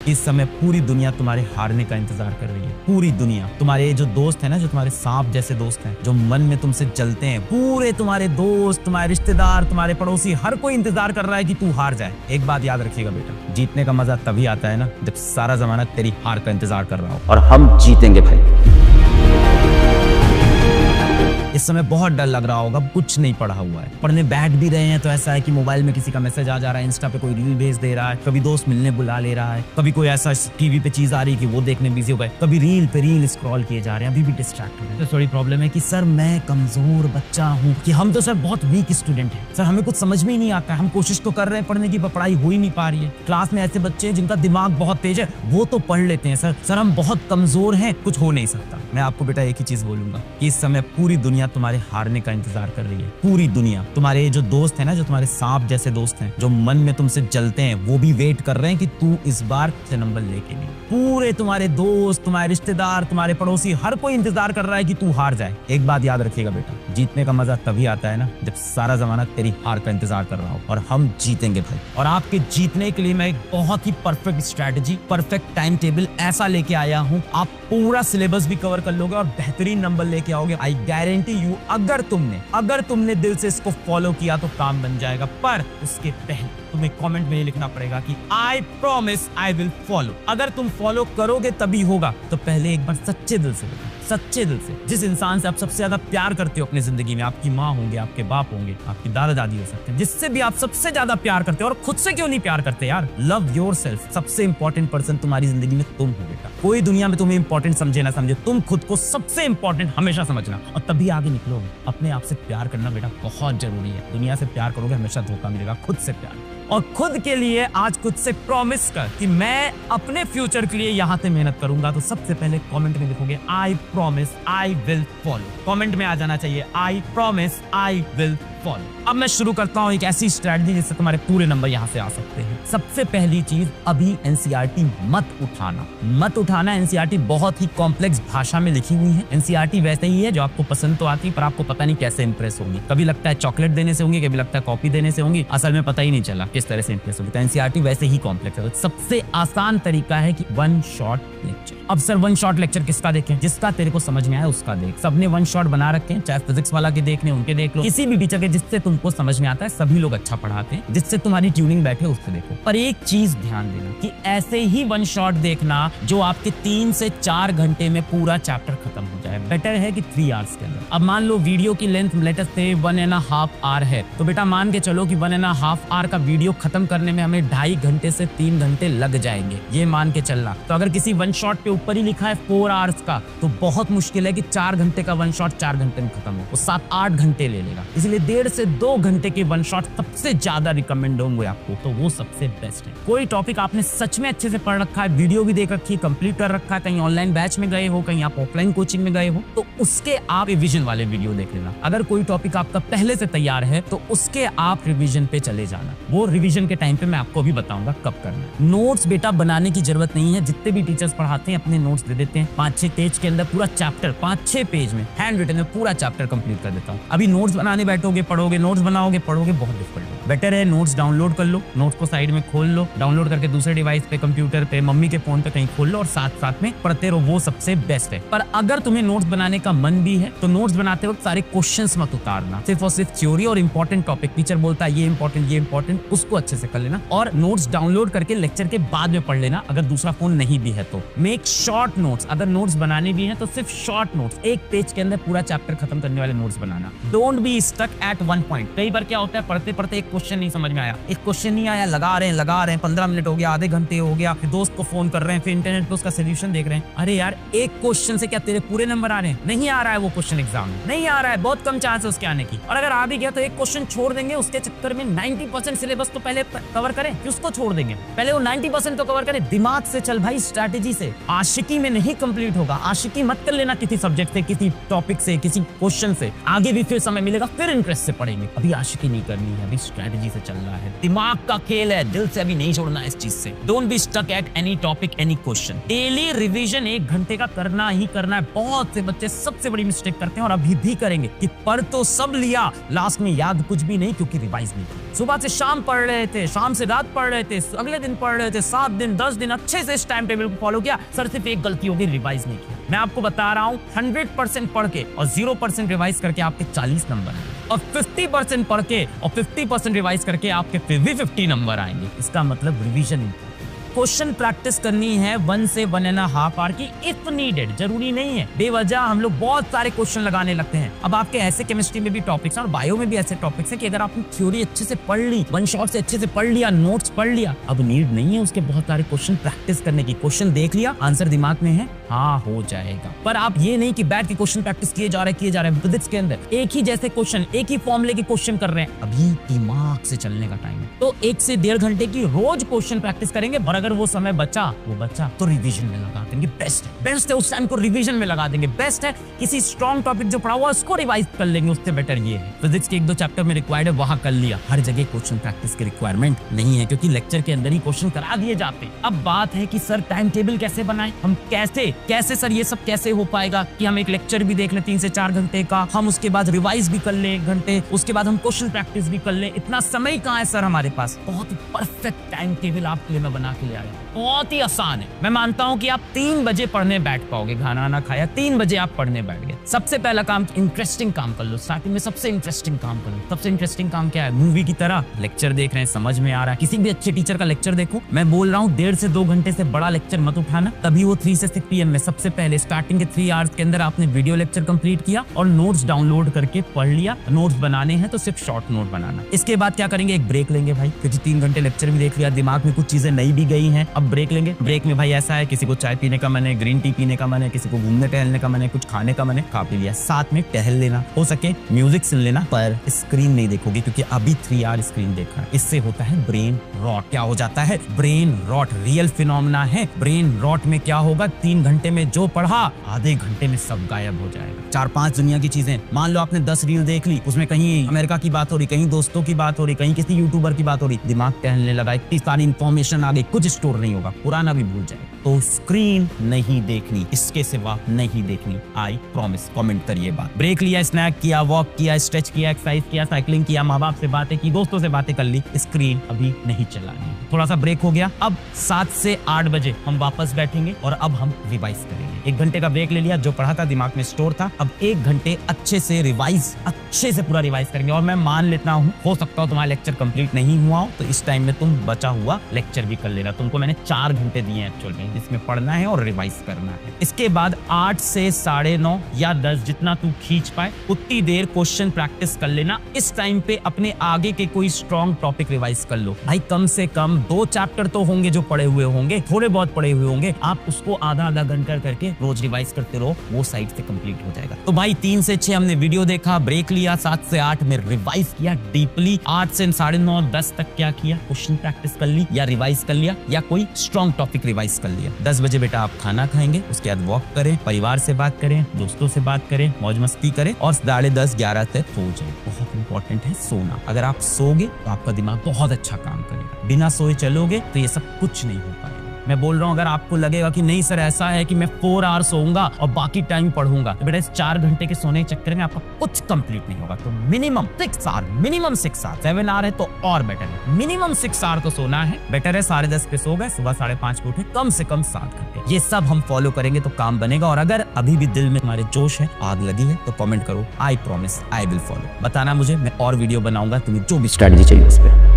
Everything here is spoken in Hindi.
इस समय पूरी दुनिया तुम्हारे हारने का इंतजार कर रही है। पूरी दुनिया, तुम्हारे जो दोस्त है ना, जो तुम्हारे सांप जैसे दोस्त हैं, जो मन में तुमसे जलते हैं, पूरे तुम्हारे दोस्त, तुम्हारे रिश्तेदार, तुम्हारे पड़ोसी, हर कोई इंतजार कर रहा है कि तू हार जाए। एक बात याद रखिएगा बेटा, जीतने का मजा तभी आता है ना जब सारा जमाना तेरी हार का इंतजार कर रहा हो। और हम जीतेंगे भाई। इस समय बहुत डर लग रहा होगा, कुछ नहीं पढ़ा हुआ है, पढ़ने बैठ भी रहे हैं तो ऐसा है कि मोबाइल में किसी का मैसेज आ जा रहा है, इंस्टा पे कोई रील भेज दे रहा है, कभी दोस्त मिलने बुला ले रहा है, कभी कोई ऐसा टीवी पे चीज आ रही है कि वो देखने बिजी हो गए, कभी रील पे रील स्क्रॉल किए जा रहे हैं, अभी भी डिस्ट्रैक्ट हो रहे हैं। तो थोड़ी प्रॉब्लम है कि सर मैं कमजोर बच्चा हूँ, कि हम तो सर बहुत वीक स्टूडेंट हैं, सर हमें कुछ समझ में ही नहीं आता है, हम कोशिश तो कर रहे हैं पढ़ने की, पढ़ाई हो ही नहीं पा रही है। क्लास में ऐसे बच्चे हैं जिनका दिमाग बहुत तेज है, वो तो पढ़ लेते हैं, सर हम बहुत कमजोर हैं, कुछ हो नहीं सकता। मैं आपको बेटा एक ही चीज बोलूंगा कि इस समय पूरी दुनिया तुम्हारे हारने का इंतजार कर रही है। पूरी दुनिया, तुम्हारे जो दोस्त है ना, जो तुम्हारे सांप जैसे दोस्त हैं, जो मन में तुमसे जलते हैं, वो भी वेट कर रहे हैं कि तू इस बार से नंबर लेके नहीं। पूरे तुम्हारे दोस्त, तुम्हारे रिश्तेदार, तुम्हारे पड़ोसी, हर कोई इंतजार कर रहा है कि तू हार जाए। एक बात याद रखिएगा बेटा, जीतने का मजा तभी आता है ना जब सारा जमाना तेरी हार का इंतजार कर रहा हो। और हम जीतेंगे भाई। और आपके जीतने के लिए मैं एक बहुत ही perfect strategy, perfect time table ऐसा लेके आया हूँ, आप पूरा सिलेबस भी कवर कर लोगे और बेहतरीन नंबर लेके आओगे। आई गारंटी यू, अगर तुमने दिल से इसको फॉलो किया तो काम बन जाएगा। पर उसके पहले तुम्हें कमेंट में ये लिखना पड़ेगा कि I promise I will follow. अगर तुम फॉलो करोगे तभी होगा, तो पहले एक बार सच्चे दिल से, सच्चे दिल से, जिस इंसान से आप सबसे ज्यादा प्यार करते हो अपनी जिंदगी में, आपकी माँ होंगे, आपके बाप होंगे, आपकी दादा दादी हो सकते हैं, जिससे भी आप सबसे ज्यादा प्यार करते हो। और खुद से क्यों नहीं प्यार करते यार? Love yourself. सबसे इंपॉर्टेंट पर्सन तुम्हारी जिंदगी में तुम हो बेटा। कोई दुनिया में तुम्हें इंपॉर्टेंट समझे ना समझे, तुम खुद को सबसे इंपॉर्टेंट हमेशा समझना, और तभी आगे निकलोगे। अपने आप से प्यार करना बेटा बहुत जरूरी है। दुनिया से प्यार करोगे हमेशा धोखा मिलेगा, खुद से प्यार। और खुद के लिए आज खुद से प्रॉमिस कर कि मैं अपने फ्यूचर के लिए यहाँ से मेहनत करूंगा। तो सबसे पहले कमेंट में लिखोगे I promise I will follow. Comment में आ जाना चाहिए I promise I will follow. अब मैं शुरू करता हूँ एक ऐसी स्ट्रेटजी जिससे तुम्हारे पूरे नंबर यहाँ से आ सकते हैं। सबसे पहली चीज, अभी एनसीईआरटी मत उठाना। एनसीईआरटी बहुत ही कॉम्प्लेक्स भाषा में लिखी हुई है। एनसीईआरटी वैसे ही है जो आपको पसंद तो आती है, पर आपको पता नहीं कैसे इंप्रेस होगी। कभी लगता है चॉकलेट देने से होंगी, कभी लगता है कॉपी देने से होंगी, असल में पता ही नहीं चला किस तरह से इंप्रेस होगी। तो एनसीईआरटी वैसे ही कॉम्प्लेक्स है। सबसे आसान तरीका है कि वन शॉट लेक्चर। अब सर वन शॉट लेक्चर किसका देखें? जिसका तेरे को समझ में आया उसका देख। सबने वन शॉट बना रखे हैं, चाहे फिजिक्स वाला के देखने उनके देख लो, किसी भी टीचर के जिससे तुमको समझ में आता है। सभी लोग अच्छा पढ़ाते हैं, जिससे तुम्हारी ट्यूनिंग बैठे उससे देखो। पर एक चीज ध्यान देना कि ऐसे ही वन शॉट देखना जो आपके 3 से 4 घंटे में पूरा चैप्टर खत्म हो जाए। बेटर है कि 3 आवर्स के अंदर। अब मान लो वीडियो की लेंथ लेटेस्ट से 1.5 आवर है, तो बेटा मान के चलो कि 1.5 आवर का वीडियो खत्म करने में हमें 2.5 घंटे से 3 घंटे लग जाएंगे, ये मान के चलना। तो अगर किसी वन शॉट पे ऊपर ही लिखा है 4 आवर्स का, तो बहुत मुश्किल है कि 4 घंटे का वन शॉट 4 घंटे में खत्म हो। वो 7-8 घंटे ले लेगा। इसलिए 1.5 से 2 घंटे के वन शॉट सबसे ज्यादा रिकमेंड होंगे आपको, तो वो सबसे बेस्ट है। कोई टॉपिक आपने सच में अच्छे से पढ़ रखा है, वीडियो भी देख रखी है, कंप्लीट कर रखा है, कहीं ऑनलाइन बैच में गए हो, कहीं आप ऑफलाइन कोचिंग में गए हो, तो उसके आप रिवीजन वाले वीडियो देख लेना। अगर कोई टॉपिक आपका पहले से तैयार है तो उसके आप रिवीजन पे चले जाना। वो रिवीजन के टाइम पे मैं आपको भी बताऊंगा कब करना है। नोट्स बेटा बनाने की जरूरत नहीं है। जितने भी टीचर्स पढ़ाते हैं अपने नोट्स दे देते हैं। 5-6 पेज के अंदर पूरा चैप्टर, 5-6 पेज में हैंड रिटन में पूरा चैप्टर कंप्लीट कर देता हूँ। अभी नोट्स बनाने बैठोगे, पढ़ोगे, नोट्स बनाओगे, पढ़ोगे, बहुत डिफिकल्ट है। बेटर है नोट्स डाउनलोड कर लो, नोट्स को साइड में खोल लो, डाउनलोड करके दूसरे डिवाइस पे, कंप्यूटर पे, मम्मी के फोन पे कहीं खोल लो और साथ साथ में पढ़ते रहो, वो सबसे बेस्ट है। पर अगर तुम्हें नोट्स बनाने का मन भी है तो नोट्स बनाते वक्त सारे क्वेश्चंस मत उतारना, सिर्फ और सिर्फ थ्योरी और इंपॉर्टेंट टॉपिक। टीचर बोलता है ये इंपॉर्टेंट, उसको अच्छे से कर लेना और नोट्स डाउनलोड करके लेक्चर के बाद में पढ़ लेना, अगर दूसरा फोन नहीं भी है तो। मेक शॉर्ट नोट्स, अगर नोट्स बनाने भी हैं तो सिर्फ शॉर्ट नोट्स, एक पेज के अंदर पूरा चैप्टर खत्म करने वाले नोट्स बनाना। Don't be stuck at one point. कई बार क्या होता है, पढ़ते पढ़ते एक क्वेश्चन नहीं समझ में आया, एक क्वेश्चन नहीं आया, लगा रहे हैं 15 मिनट हो गया, आधे घंटे हो गया, फिर दोस्त को फोन कर रहे हैं, फिर इंटरनेट पे उसका सोल्यूशन देख रहे हैं। अरे यार, एक क्वेश्चन से क्या तेरे पूरे नंबर आ रहे हैं? नहीं आ रहा है वो क्वेश्चन, एग्जाम में नहीं आ रहा है, बहुत कम चांस है उसके आने की। और अगर आ भी गया तो एक क्वेश्चन छोड़ देंगे, उसके चक्कर में 90% सिलेबस तो पहले कवर करें, कि उसको छोड़ देंगे, पहले वो 90% तो कवर करें। दिमाग से चल भाई, स्ट्रैटेजी से। आशिकी में नहीं कंप्लीट होगा। आशिकी मत कर लेना किसी सब्जेक्ट से, किसी टॉपिक से, किसी क्वेश्चन से। आगे भी फिर समय मिलेगा, फिर इंटरेस्ट से पढ़ेंगे। अभी आशिकी नहीं करनी है, अभी स्ट्रैटेजी से चलना है। दिमाग का खेल है, दिल से अभी नहीं छोड़ना है इस चीज से। Don't be stuck at any topic, any question. Daily revision 1 घंटे का करना ही करना है। बहुत से बच्चे सबसे बड़ी मिस्टेक करते हैं और अभी भी करेंगे कि पढ़ तो सब लिया, लास्ट में याद कुछ भी नहीं क्योंकि रिवाइज नहीं किया। सुबह से शाम पढ़ रहे थे, शाम से रात पढ़ रहे थे, अगले दिन पढ़ रहे थे, 7 दिन 10 दिन अच्छे से इस टाइम टेबल को फॉलो किया, सर सिर्फ एक गलती होगी, रिवाइज नहीं किया। मैं आपको बता रहा हूँ 100% पढ़ के और 0% रिवाइज करके आपके 40 नंबर आएंगे, और 50% पढ़ के और 50% रिवाइज करके आपके फिर भी 50 नंबर आएंगे। इसका मतलब रिवीजन। क्वेश्चन प्रैक्टिस करनी है 1 से 1.5 आवर की इफ नीडेड, जरूरी नहीं है बेवजह हम लोग बहुत सारे क्वेश्चन लगाने लगते हैं। अब आपके ऐसे केमिस्ट्री में भी टॉपिक्स हैं और बायो में भी ऐसे टॉपिक्स हैं कि अगर आपने थ्योरी अच्छे से पढ़ ली, वन शॉट से अच्छे से पढ़ लिया, नोट्स पढ़ लिया, अब नीड नहीं है उसके बहुत सारे क्वेश्चन प्रैक्टिस करने की। क्वेश्चन देख लिया, आंसर दिमाग में है, हाँ हो जाएगा। पर आप ये नहीं कि बैठ के क्वेश्चन प्रैक्टिस किए जा रहे हैं। फिजिक्स के अंदर एक ही जैसे क्वेश्चन, एक ही फॉर्मूले के क्वेश्चन कर रहे हैं, अभी दिमाग से चलने का टाइम है। तो 1 से 1.5 घंटे की रोज क्वेश्चन प्रैक्टिस करेंगे, और अगर वो समय बचा तो रिवीजन में लगा देंगे। बेस्ट है उस टाइम को रिवीजन में लगा देंगे। बेस्ट है किसी स्ट्रॉन्ग टॉपिक जो पढ़ा हुआ उसको रिवाइज कर लेंगे, उससे बेटर ये है फिजिक्स के 1-2 चैप्टर में रिक्वायर्ड है वहां कर लिया। हर जगह क्वेश्चन प्रैक्टिस की रिक्वायरमेंट नहीं है क्योंकि लेक्चर के अंदर ही क्वेश्चन करा दिए जाते हैं। अब बात है कि सर टाइम टेबल कैसे बनाएं, हम कैसे सर ये सब कैसे हो पाएगा कि हम एक लेक्चर भी देख लें 3 से 4 घंटे का, हम उसके बाद रिवाइज भी कर लें 1 घंटे, उसके बाद हम क्वेश्चन प्रैक्टिस भी कर लें। इतना समय कहाँ है सर हमारे पास? बहुत ही परफेक्ट टाइम टेबल आपके लिए मैं बना के ले आया, बहुत ही आसान है। मैं मानता हूं कि आप 3 बजे पढ़ने बैठ पाओगे, खाना ना खाया 3 बजे आप पढ़ने बैठ गए। सबसे पहला काम, इंटरेस्टिंग काम कर लो। स्टार्टिंग में सबसे इंटरेस्टिंग काम कर लो। सबसे इंटरेस्टिंग काम क्या है? मूवी की तरह लेक्चर देख रहे हैं, समझ में आ रहा है, किसी भी अच्छे टीचर का लेक्चर देखो। मैं बोल रहा हूँ 1.5 से 2 घंटे से बड़ा लेक्चर मत उठाना, तभी वो 3 से 6 PM में सबसे पहले स्टार्टिंग के 3 आवर्स के अंदर आपने वीडियो लेक्चर कंप्लीट किया और नोट्स डाउनलोड करके पढ़ लिया। नोट्स बनाने हैं तो सिर्फ शॉर्ट नोट बनाना। इसके बाद क्या करेंगे? एक ब्रेक लेंगे भाई, क्योंकि 3 घंटे लेक्चर भी देख लिया, दिमाग में कुछ चीजें नई भी गई हैं, अब ब्रेक लेंगे। ब्रेक में भाई ऐसा है, किसी को चाय पीने का मन है, ग्रीन टी पीने का मन है, किसी को घूमने टहलने का मन है, कुछ खाने का मन है, खा पी लिया। साथ में टहल लेना, हो सके म्यूजिक सुन लेना, पर स्क्रीन नहीं देखोगे क्योंकि अभी 3 आवर स्क्रीन देखा है। इससे होता है ब्रेन रॉट। क्या हो जाता है? ब्रेन रॉट रियल फिनोमेना है। ब्रेन रॉट में क्या होगा? 3 घंटे में जो पढ़ा आधे घंटे में सब गायब हो जाएगा। 4-5 दुनिया की चीजें, मान लो आपने 10 रील देख ली, उसमें कहीं अमेरिका की बात हो रही, कहीं दोस्तों की बात हो रही, कहीं किसी यूट्यूबर की बात हो रही, दिमाग टहलने लगा, इतनी सारी इंफॉर्मेशन आ गई, कुछ स्टोर नहीं होगा, पुराना भी भूल जाएगा। तो स्क्रीन नहीं देखनी, इसके सिवा नहीं देखनी, आई प्रॉमिस। कमेंट करिए बात। ब्रेक लिया, स्नैक किया, वॉक किया, स्ट्रेच किया, एक्सरसाइज किया, साइकिलिंग किया, माँ बाप से बातें की, दोस्तों से बातें कर ली, स्क्रीन अभी नहीं चलानी। थोड़ा सा ब्रेक हो गया। अब 7 से 8 बजे हम वापस बैठेंगे और अब हम रिवाइज करेंगे। 1 घंटे का ब्रेक ले लिया, जो पढ़ा था दिमाग में स्टोर था, अब 1 घंटे अच्छे से रिवाइज, अच्छे से पूरा रिवाइज करेंगे। और मैं मान लेता हूँ, हो सकता हो तुम्हारा लेक्चर कंप्लीट नहीं हुआ हो, तो इस टाइम में तुम बचा हुआ लेक्चर भी कर लेना। तुमको मैंने 4 घंटे दिए हैं एक्चुअल में, जिसमें पढ़ना है और रिवाइज करना है। इसके बाद 8 से 9:30 या 10 जितना तू खींच पाए उतनी देर क्वेश्चन प्रैक्टिस कर लेना। इस टाइम पे अपने आगे के कोई स्ट्रॉन्ग टॉपिक रिवाइज कर लो भाई। कम से कम 2 चैप्टर तो होंगे जो पढ़े हुए होंगे, थोड़े बहुत पढ़े हुए होंगे, आप उसको आधा घंटा करके रोज रिवाइज करते रहो, वो साइड से कंप्लीट हो जाएगा। तो भाई 3 से 6 हमने वीडियो देखा, ब्रेक लिया, 7 से 8 में रिवाइज किया डीपली, 8 से 9:30 10 तक क्या किया? क्वेश्चन प्रैक्टिस कर ली या रिवाइज कर लिया या कोई स्ट्रॉन्ग टॉपिक रिवाइज कर लिया। 10 बजे बेटा आप खाना खाएंगे, उसके बाद वॉक करें, परिवार से बात करें, दोस्तों से बात करें, मौज मस्ती करें और 10:30-11 तक सो जाए। बहुत इंपॉर्टेंट है सोना। अगर आप सोगे तो आपका दिमाग बहुत अच्छा काम करेगा। बिना सोए चलोगे तो ये सब कुछ नहीं हो पाएगा। मैं बोल रहा हूँ, अगर आपको लगेगा कि नहीं सर ऐसा है कि मैं 4 आवर्स सोऊंगा और बाकी टाइम पढ़ूंगा, तो बेटा इस 4 घंटे के सोने के चक्कर में आपका कुछ कंप्लीट नहीं होगा। तो minimum 6 hour, minimum 6 hour, 7 hour है तो और बेटर है। मिनिमम 6 आवर तो सोना है, बेटर है 10:30 पे सो गए, सुबह 5:30 पे उठे, कम से कम 7 घंटे। ये सब हम फॉलो करेंगे तो काम बनेगा। और अगर अभी भी दिल में तुम्हारे जोश है, आग लगी है, तो कमेंट करो, I promise I will follow. बताना मुझे, मैं और वीडियो बनाऊंगा, तुम्हें जो भी स्ट्रेटजी चाहिए उस पर।